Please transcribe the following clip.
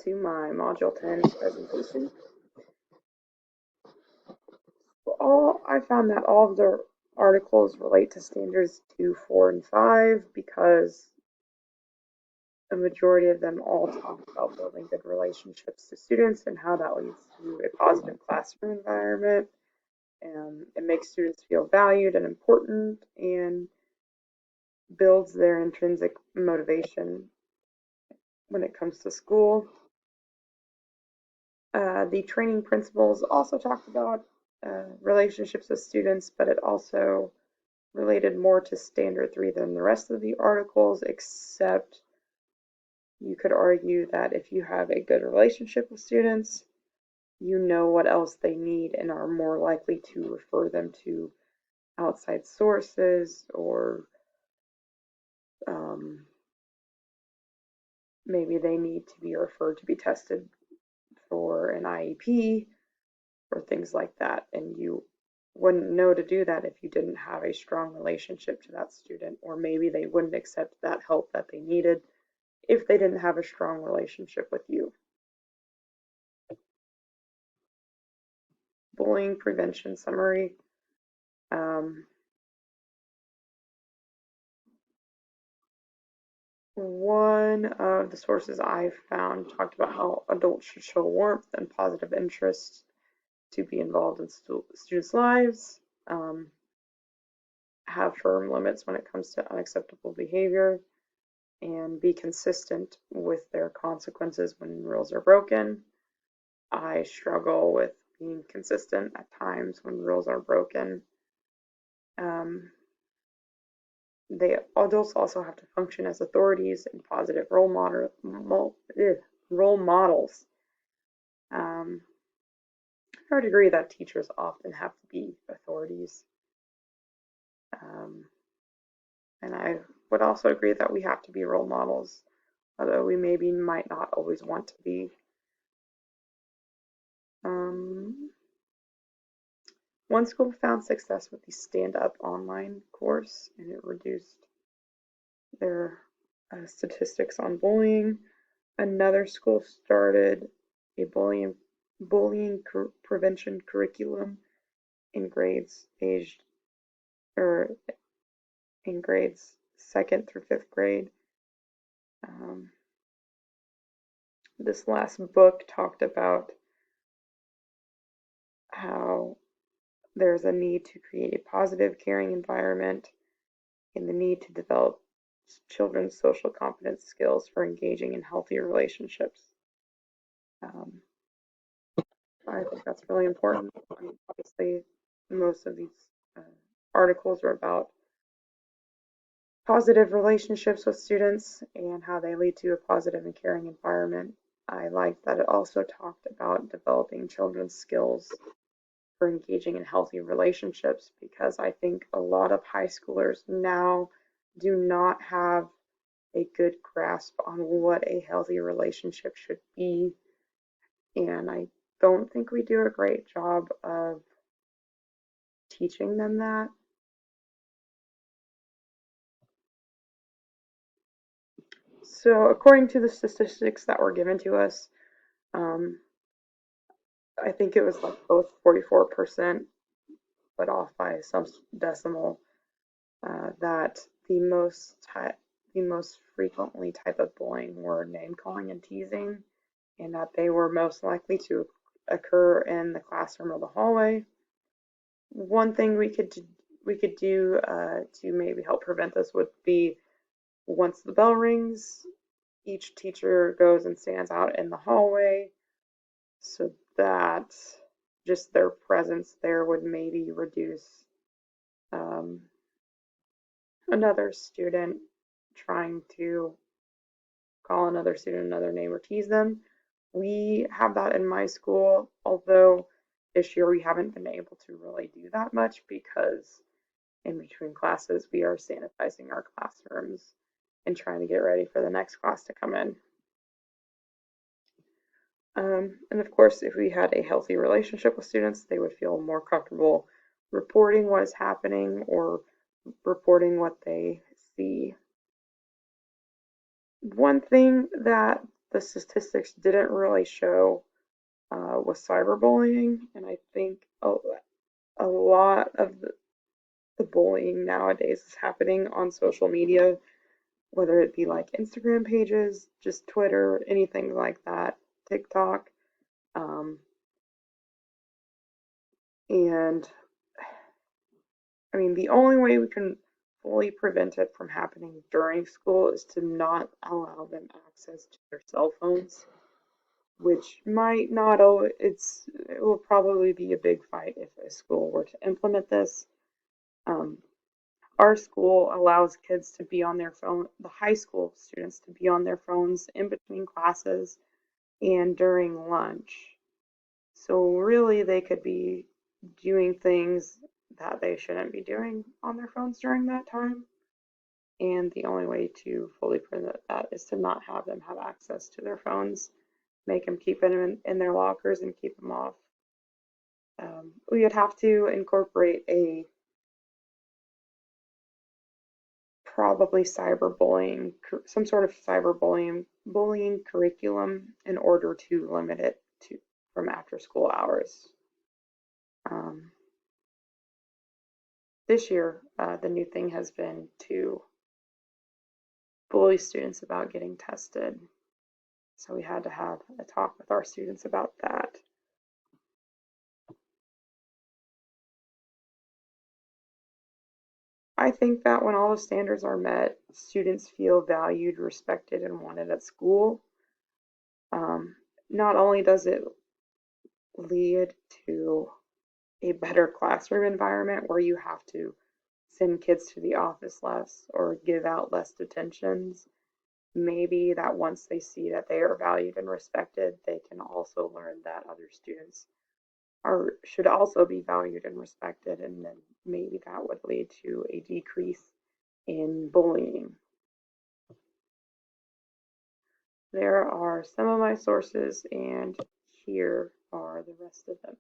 to my Module 10 presentation. I found that all of the articles relate to standards 2, 4, and 5 because the majority of them all talk about building good relationships to students and how that leads to a positive classroom environment. And it makes students feel valued and important and builds their intrinsic motivation when it comes to school. The training principles also talked about relationships with students, but it also related more to standard 3 than the rest of the articles, except you could argue that if you have a good relationship with students, you know what else they need and are more likely to refer them to outside sources, or maybe they need to be referred to be tested for an IEP or things like that. And you wouldn't know to do that if you didn't have a strong relationship to that student, or maybe they wouldn't accept that help that they needed if they didn't have a strong relationship with you. Bullying prevention summary. One of the sources I found talked about how adults should show warmth and positive interest to be involved in students' lives, have firm limits when it comes to unacceptable behavior, and be consistent with their consequences when rules are broken. I struggle with being consistent at times when rules are broken. Adults also have to function as authorities and positive role models. I would agree that teachers often have to be authorities. And I would also agree that we have to be role models, although we might not always want to be. One school found success with the Stand Up online course, and it reduced their statistics on bullying. Another school started a bullying prevention curriculum in grades in grades 2nd through 5th grade. This last book talked about how there's a need to create a positive, caring environment and the need to develop children's social competence skills for engaging in healthy relationships. I think that's really important. Obviously, most of these articles are about positive relationships with students and how they lead to a positive and caring environment. I like that it also talked about developing children's skills for engaging in healthy relationships, because I think a lot of high schoolers now do not have a good grasp on what a healthy relationship should be, and I don't think we do a great job of teaching them that. So according to the statistics that were given to us, I think it was like both 44%, but off by some decimal, that the most frequently type of bullying were name calling and teasing, and that they were most likely to occur in the classroom or the hallway. One thing we could do to maybe help prevent this would be, once the bell rings, each teacher goes and stands out in the hallway, so that just their presence there would maybe reduce another student trying to call another student another name or tease them. We have that in my school, although this year we haven't been able to really do that much because in between classes we are sanitizing our classrooms and trying to get ready for the next class to come in. And of course, if we had a healthy relationship with students, they would feel more comfortable reporting what is happening or reporting what they see. One thing that the statistics didn't really show was cyberbullying, and I think a lot of the bullying nowadays is happening on social media, whether it be like Instagram pages, just Twitter, anything like that, TikTok. Um, and I mean, the only way we can fully prevent it from happening during school is to not allow them access to their cell phones, which might not, it will probably be a big fight if a school were to implement this. Um, our school allows kids to be on their phone, the high school students to be on their phones in between classes and during lunch. So really they could be doing things that they shouldn't be doing on their phones during that time. And the only way to fully prevent that is to not have them have access to their phones, make them keep them in their lockers and keep them off. We would have to incorporate a probably cyberbullying, some sort of bullying curriculum in order to limit it to from after school hours. Um, this year, the new thing has been to bully students about getting tested. So we had to have a talk with our students about that. I think that when all the standards are met, students feel valued, respected, and wanted at school. Um, Not only does it lead to a better classroom environment where you have to send kids to the office less or give out less detentions, maybe that once they see that they are valued and respected, they can also learn that other students should also be valued and respected, and then maybe that would lead to a decrease in bullying. There are some of my sources, and here are the rest of them.